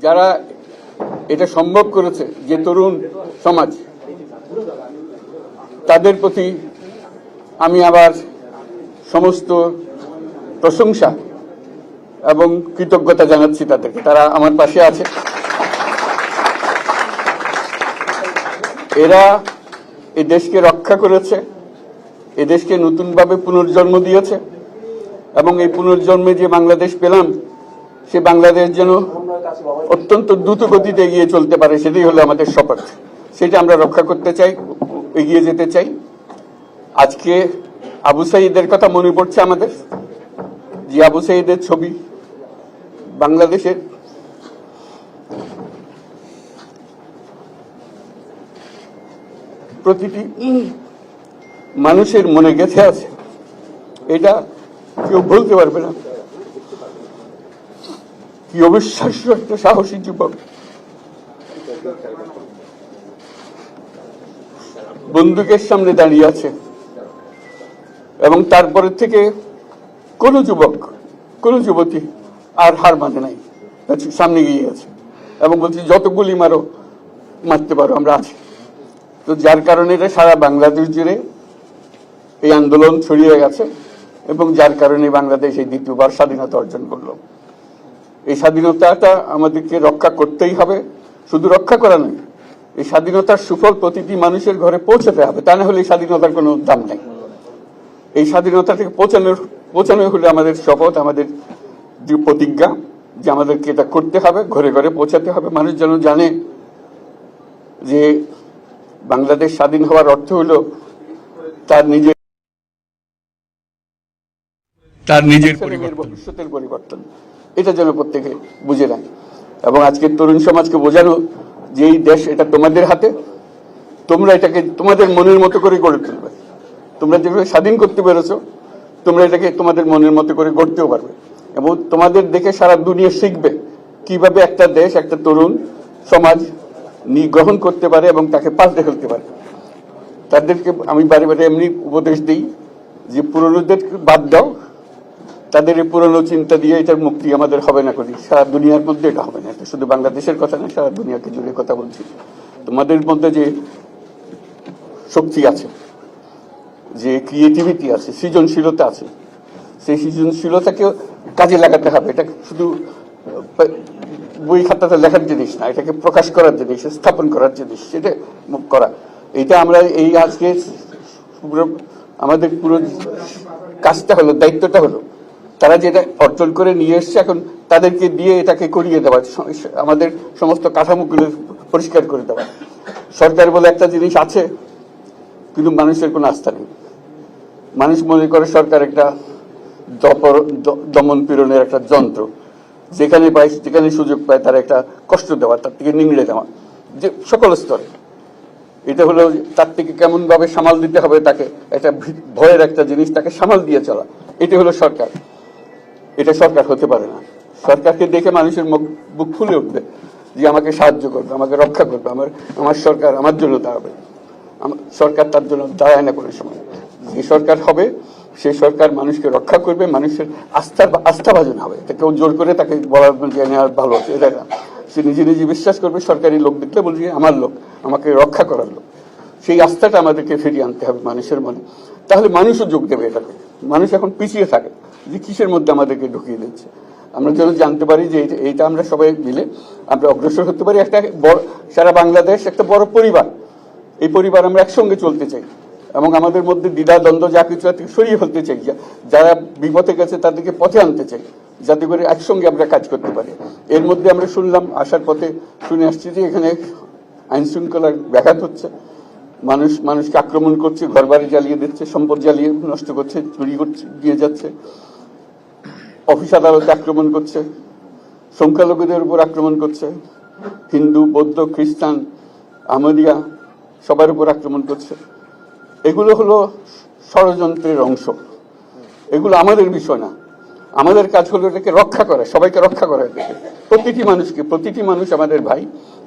যারা এটা সম্ভব করেছে, যে তরুণ সমাজ, তাদের প্রতি আমি আবার সমস্ত প্রশংসা এবং কৃতজ্ঞতা জানাচ্ছি তাদেরকে। তারা আমার পাশে আছে। এরা এই দেশকে রক্ষা করেছে, এই দেশকে নতুনভাবে পুনর্জন্ম দিয়েছে এবং এই পুনর্জন্মে যে বাংলাদেশ পেলাম, সে বাংলাদেশ যেন অত্যন্ত দ্রুত গতিতে এগিয়ে চলতে পারে, সেটাই হলো আমাদের শপথ। সেটা আমরা রক্ষা করতে চাই, এগিয়ে যেতে চাই। আজকে আবু সাঈদের কথা মনে পড়ছে আমাদের, যে আবু সাঈদের ছবি বাংলাদেশের প্রতিটি মানুষের মনে গেঁথে আছে, এটা কেউ বলতে পারবে না। কি অবিশ্বাস্য একটা সাহসী যুবক, বন্দুকের সামনে দাঁড়িয়ে আছে এবং তারপরে থেকে কোনো যুবক, কোনো যুবতী আর হার মানে নাই, সামনে গিয়ে আছে এবং বলছি যত গুলি মারো, মারতে পারো, আমরা আছি। তো যার কারণে এটা সারা বাংলাদেশ জুড়ে এই আন্দোলন ছড়িয়ে গেছে এবং যার কারণে বাংলাদেশ এই দ্বিতীয়বার স্বাধীনতা অর্জন করলো। এই স্বাধীনতাটা আমাদেরকে রক্ষা করতেই হবে। শুধু রক্ষা করা নয়, এই স্বাধীনতার সুফল প্রতিটি মানুষের ঘরে পৌঁছাতে হবে, তা না হলে এই স্বাধীনতার কোনো দাম নেই। এই স্বাধীনতাটাকে পৌঁছানো হলে আমাদের শপথ, আমাদের যে প্রতিজ্ঞা, যে আমাদেরকে এটা করতে হবে, ঘরে ঘরে পৌঁছাতে হবে। মানুষ যেন জানে যে বাংলাদেশ স্বাধীন হওয়ার অর্থ হলো তার নিজের ভবিষ্যতের পরিবর্তন। এটা যেন প্রত্যেকে বুঝে নেয় এবং আজকের তরুণ সমাজকে বোঝানো যে এই দেশ এটা তোমাদের হাতে, তোমরা এটাকে তোমাদের মনের মতো করে গড়ে তুলবে। তোমরা যেভাবে স্বাধীন করতে পেরেছো, তোমরা এটাকে তোমাদের মনের মতো করে গড়তেও পারবে এবং তোমাদের দেখে সারা দুনিয়া শিখবে কিভাবে একটা দেশ, একটা তরুণ সমাজ গ্রহণ করতে পারে এবং তাকে পাল্টে ফেলতে পারে। তাদেরকে আমি বারে বারে এমনি উপদেশ দিই যে পুরনোদের বাদ দাও, তাদের এই পুরনো চিন্তা দিয়ে এটার মুক্তি আমাদের হবে না। করি সারা দুনিয়ার মধ্যে এটা হবে না। এটা শুধু বাংলাদেশের কথা না, সারা দুনিয়াকে জুড়ে কথা বলছি। তোমাদের মধ্যে যে শক্তি আছে, যে ক্রিয়েটিভিটি আছে, সৃজনশীলতা আছে, সেই সৃজনশীলতাকে কাজে লাগাতে হবে। এটা শুধু বই খাতাতে লেখার জিনিস না, এটাকে প্রকাশ করার জিনিস, স্থাপন করার জিনিস, সেটা করা। এটা আমরা এই আজকে আমাদের পুরো কাজটা হলো, দায়িত্বটা হলো, তারা যেটা অর্জন করে নিয়ে এসছে, এখন তাদেরকে দিয়ে এটাকে করিয়ে দেওয়া, আমাদের সমস্ত কাঠামোগুলো পরিষ্কার করে দেওয়া। সরকার বলে একটা জিনিস আছে, কিন্তু মানুষের কোনো আস্থা নেই। মানুষ মনে করে সরকার একটা দমন পীড়নের একটা যন্ত্র, যেখানে পায়, যেখানে সুযোগ পায় তার একটা কষ্ট দেওয়া, তার থেকে নিংড়ে দেওয়া, যে সকল স্তরে। এটা হলো তার থেকে কেমন ভাবে সামাল দিতে হবে, তাকে একটা ভয়ের একটা জিনিস, তাকে সামাল দিয়ে চলা। এটা হলো সরকার। এটা সরকার হতে পারে না। সরকারকে দেখে মানুষের বুক ফুলে উঠবে যে আমাকে সাহায্য করবে, আমাকে রক্ষা করবে, আমার সরকার আমার জন্য দাঁড়াবে। সরকার তার জন্য দাঁড়ায় না কোনো সময়। যে সরকার হবে, সেই সরকার মানুষকে রক্ষা করবে, মানুষের আস্থাভাজন হবে। কেউ জোর করে তাকে বলার ভালো আছে এটা না। সে নিজে নিজে বিশ্বাস করবে, সরকারি লোক দেখলে বলছে আমার লোক, আমাকে রক্ষা করার লোক। সেই আস্থাটা আমাদেরকে ফিরিয়ে আনতে হবে মানুষের মনে। তাহলে মানুষও যোগ দেবে এটাকে। মানুষ এখন পিছিয়ে থাকে যে কিসের মধ্যে আমাদেরকে ঢুকিয়ে দিচ্ছে। আমরা যেন জানতে পারি যে এইটা আমরা সবাই মিলে আমরা অগ্রসর হতে পারি। একটা বড়, সারা বাংলাদেশ একটা বড় পরিবার। এই পরিবার আমরা একসঙ্গে চলতে চাই এবং আমাদের মধ্যে দ্বিধা দ্বন্দ্ব যা কিছু থেকে সরিয়ে ফেলতে চাই। যারা বিপথে গেছে তাদেরকে পথে আনতে চাই, যাতে করে একসঙ্গে আমরা কাজ করতে পারি। এর মধ্যে আমরা শুনলাম, আসার পথে শুনে আসছি যে এখানে আইন শৃঙ্খলার ব্যাঘাত হচ্ছে, মানুষকে আক্রমণ করছে, ঘরবাড়ি জ্বালিয়ে দিচ্ছে, সম্পদ জ্বালিয়ে নষ্ট করছে, চুরি করছে, দিয়ে যাচ্ছে, অফিস আদালতে আক্রমণ করছে, সংখ্যালঘুদের উপর আক্রমণ করছে, হিন্দু, বৌদ্ধ, খ্রিস্টান, আহমদিয়া সবার উপর আক্রমণ করছে। এগুলো হলো ষড়যন্ত্রের অংশ। এগুলো আমাদের বিষয় না। আমাদের কাজ হলো এটাকে রক্ষা করা, সবাইকে রক্ষা করা, প্রতিটি মানুষকে, প্রতিটি মানুষ আমাদের ভাই,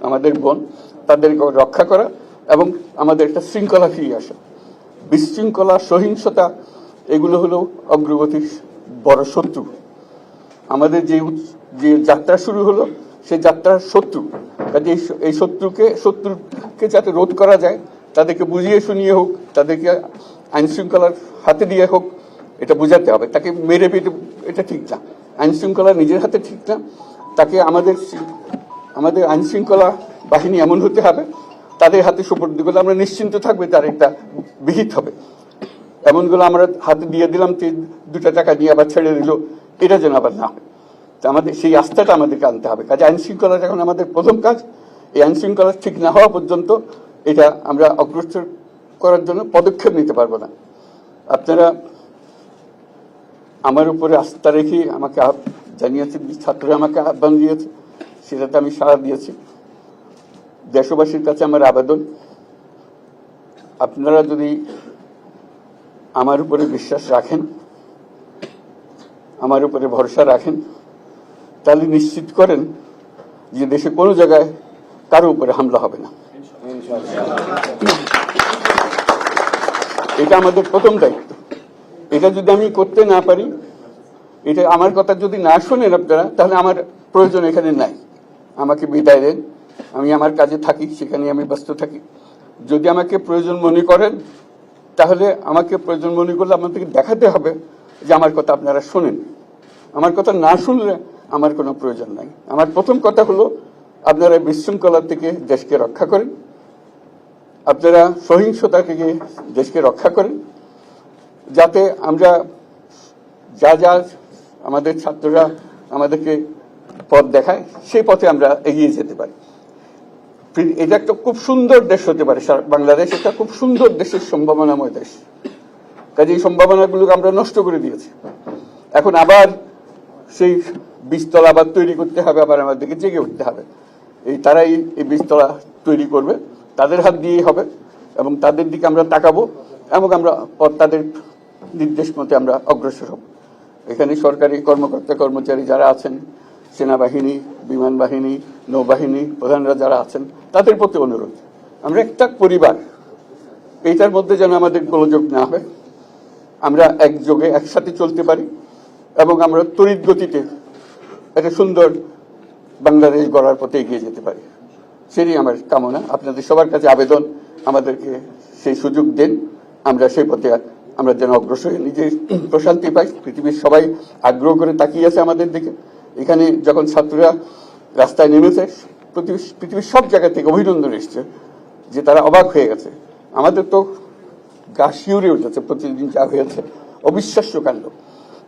আমাদের বোন, তাদেরকে রক্ষা করা এবং আমাদের একটা শৃঙ্খলা ফিরিয়ে আসা। বিশৃঙ্খলা, সহিংসতা এগুলো হলো অগ্রগতির বড় শত্রু। আমাদের যে যাত্রা শুরু হলো, সে যাত্রার শত্রু। কাজে এই শত্রুকে যাতে রোধ করা যায়, তাদেরকে বুঝিয়ে শুনিয়ে হোক, তাদেরকে আইন শৃঙ্খলার হাতে দিয়ে হোক, এটা বোঝাতে হবে। তাকে মেরে পেটে এটা ঠিক না, আইন শৃঙ্খলা নিজের হাতে ঠিক না। তাকে আমাদের আইন শৃঙ্খলা বাহিনী এমন হতে হবে, তাদের হাতে সুপর্দ করলে আমরা নিশ্চিন্ত থাকবে তার একটা বিহিত হবে। এমনগুলো আমরা হাতে দিয়ে দিলাম, 2 টাকা দিয়ে আবার ছেড়ে দিল, এটা যেন আবার না হয়। আমাদের সেই আস্থাটা আমাদেরকে আনতে হবে। কাজে আইন শৃঙ্খলা এখন আমাদের প্রথম কাজ। এই আইন শৃঙ্খলা ঠিক না হওয়া পর্যন্ত এটা আমরা অগ্রসর করার জন্য পদক্ষেপ নিতে পারবো না। আপনারা আমার উপরে আস্থা রেখে আমাকে জানিয়েছে, ছাত্ররা আমাকে আহ্বান দিয়েছে, সেটাতে আমি সাড়া দিয়েছি। দেশবাসীর কাছে আমার আবেদন, আপনারা যদি আমার উপরে বিশ্বাস রাখেন, আমার উপরে ভরসা রাখেন, তাহলে নিশ্চিত করেন যে দেশে কোনো জায়গায় কারো উপরে হামলা হবে না। এটা আমাদের প্রথম দায়িত্ব। এটা যদি আমি করতে না পারি, এটা আমার কথা যদি না শোনেন আপনারা, তাহলে আমার প্রয়োজন এখানে নাই। আমাকে বিদায় দেন, আমি আমার কাজে থাকি, সেখানে আমি ব্যস্ত থাকি। যদি আমাকে প্রয়োজন মনে করেন, তাহলে আমাকে প্রয়োজন মনে করলে আপনাদেরকে দেখাতে হবে যে আমার কথা আপনারা শোনেন। আমার কথা না শুনলে আমার কোনো প্রয়োজন নাই। আমার প্রথম কথা হলো, আপনারা বিশৃঙ্খলা থেকে দেশকে রক্ষা করেন, আপনারা সহিংসতা থেকে দেশকে রক্ষা করেন, যাতে আমরা যা আমাদের ছাত্ররা আমাদেরকে পথ দেখায়, সেই পথে আমরা এগিয়ে যেতে পারি। এটা একটা খুব সুন্দর দেশ হতে পারে বাংলাদেশ, একটা খুব সুন্দর দেশের সম্ভাবনাময় দেশ। কাজে এই সম্ভাবনাগুলোকে আমরা নষ্ট করে দিয়েছি। এখন আবার সেই বীজতলা আবার তৈরি করতে হবে, আবার আমাদেরকে জেগে উঠতে হবে। তারাই এই বীজতলা তৈরি করবে, তাদের হাত দিয়েই হবে, এবং তাদের দিকে আমরা তাকাবো, এবং আমরা তাদের নির্দেশ মতে আমরা অগ্রসর হব। এখানে সরকারি কর্মকর্তা কর্মচারী যারা আছেন, সেনাবাহিনী, বিমান বাহিনী, নৌবাহিনী প্রধানরা যারা আছেন, তাদের প্রতি অনুরোধ, আমরা একটা পরিবার, এইটার মধ্যে যেন আমাদের গোলযোগ না হয়, আমরা একযোগে একসাথে চলতে পারি, এবং আমরা তড়িৎ গতিতে একটা সুন্দর বাংলাদেশ গড়ার পথে এগিয়ে যেতে পারি। সেটাই আমার কামনা। আপনাদের সবার কাছে আবেদন, আমাদেরকে সেই সুযোগ দেন, আমরা সেই পথে আমরা যেন অগ্রসর হয়ে নিজে প্রশান্তি পাই। পৃথিবীর সবাই আগ্রহ করে তাকিয়ে আছে আমাদের দিকে। এখানে যখন ছাত্ররা রাস্তায় নেমেছে, পৃথিবীর সব জায়গা থেকে অভিনন্দন এসছে, যে তারা অবাক হয়ে গেছে। আমাদের তো গা শিউরে উঠেছে, প্রতিদিন যা হয়েছে অবিশ্বাস্য কাণ্ড।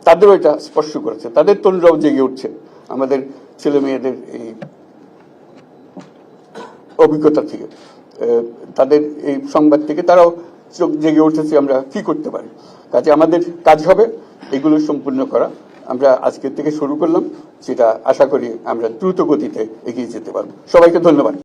তাদেরও এটা স্পর্শ করেছে, তাদের তরুণরাও জেগে উঠছে আমাদের ছেলে মেয়েদের এই অভিজ্ঞতা থেকে, তাদের এই সংবাদ থেকে তারাও চোখ জেগে উঠেছে আমরা কি করতে পারি। কাজে আমাদের কাজ হবে এগুলো সম্পূর্ণ করা। আমরা আজকের থেকে শুরু করলাম, সেটা আশা করি আমরা দ্রুত গতিতে এগিয়ে যেতে পারবো। সবাইকে ধন্যবাদ।